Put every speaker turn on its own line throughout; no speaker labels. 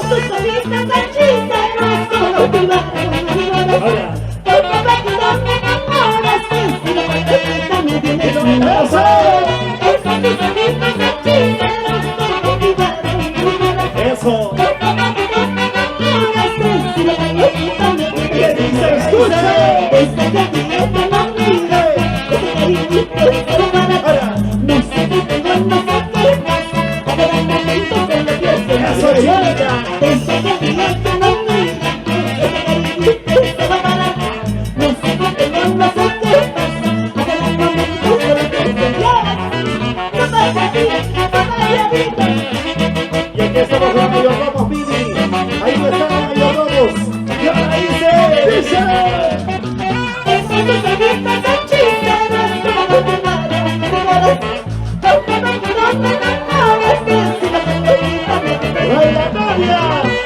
tus ojitos hechiceros solo privaron mi corazón. Porque rápido me enamoras y si lo contestas me tienes loco. Esos tus ojitos hechiceros solo privaron mi corazón.
Eso.
Porque rápido me enamoras y si lo contestas me tienes loco.
Se escucha.
Desde que día te lo miro, ese cariñito es solo para ti. No sé qué tengo, no sé qué pasa. A cada momento se lo pienso.
Eso, chica.
Desde que día te lo miro, ese cariñito es solo para ti. No sé qué tengo, no sé qué pasa. A cada momento se lo pienso. No vaya a ir, no vaya a ir.
Y aquí estamos los mayordomos, Vivi. Ahí no están los mayordomos. Yo la hice. Dice.
Esos tus ojitos hechiceros solo privaron mi corazón. Porque rápido me enamoras y si lo contestas me tienes loco.
¡Baila Nadia!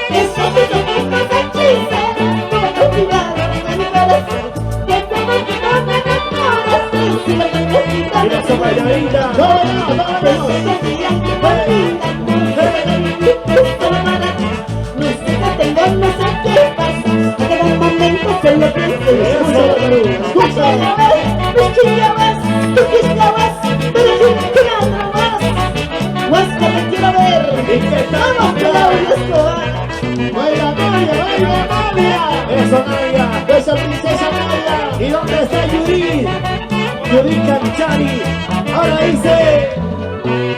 Esos tus ojitos hechiceros solo privaron mi corazón. Porque rápido me enamoras y si lo contestas
Mira esa bailarina. ¡Vámonos, vámonos!
desde que día que te olvidas, ese cariñito es solo para ti. No sé qué tengo, no sé qué pasa. A cada momento se lo pienso. Escúchame, mis chillabas, tú quisieras, pero yo no quiero otra más. Huasca te quiero ver.
¿Y qué tal?
Vamos, Claudio Escobar.
¡Baila Nadia, baila Nadia! ¡Eso Nadia! ¡Esa princesa Nadia! ¿Y dónde está Yuri? Yuri Canchari. Ahora dice.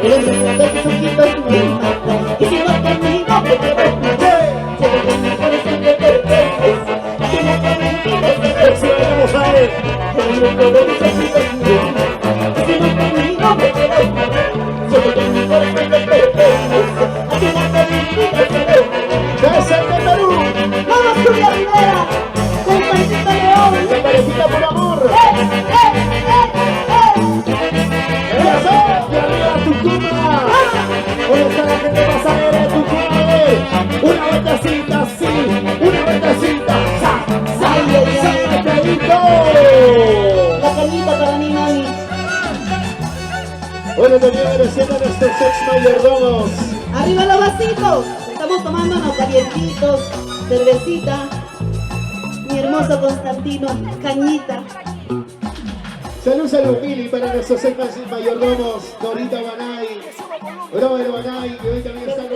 El hombre de tus ojitos me mata. Y si no conmigo te quiero matar. Se ve que mi corazón te pertenece. Y no te olvides de
¡Sí, vamos a ver!
el hombre de tus ojitos me mata. Y si no conmigo me quiero matar. Se ve que mi corazón te pertenece. Así no te olvides de
¡Desde el de Perú!
¡Vamos, Julia Rivera! ¡Con Juancito León!
¡La parecita por amor!
¡Eh!
¡Eso! ¡Y arriba Tucumán! ¿Dónde está la gente pasajera de Tucumán? ¡Una vueltecita, sí! ¡Una vueltecita! ¡Sa! ¡Sa!
Ay, ay, ay.
¡Sa! ¡Perito!
La cañita para mi mami.
Bueno, también agradeciendo a nuestros ex mayordomos.
¡Arriba los vasitos! Estamos tomándonos calientitos, cervecita. Mi hermoso Constantino, cañita.
Salud, salud, Mili, para nuestros ex mayordomos. Dorita Banay, Robert Banay, que hoy también están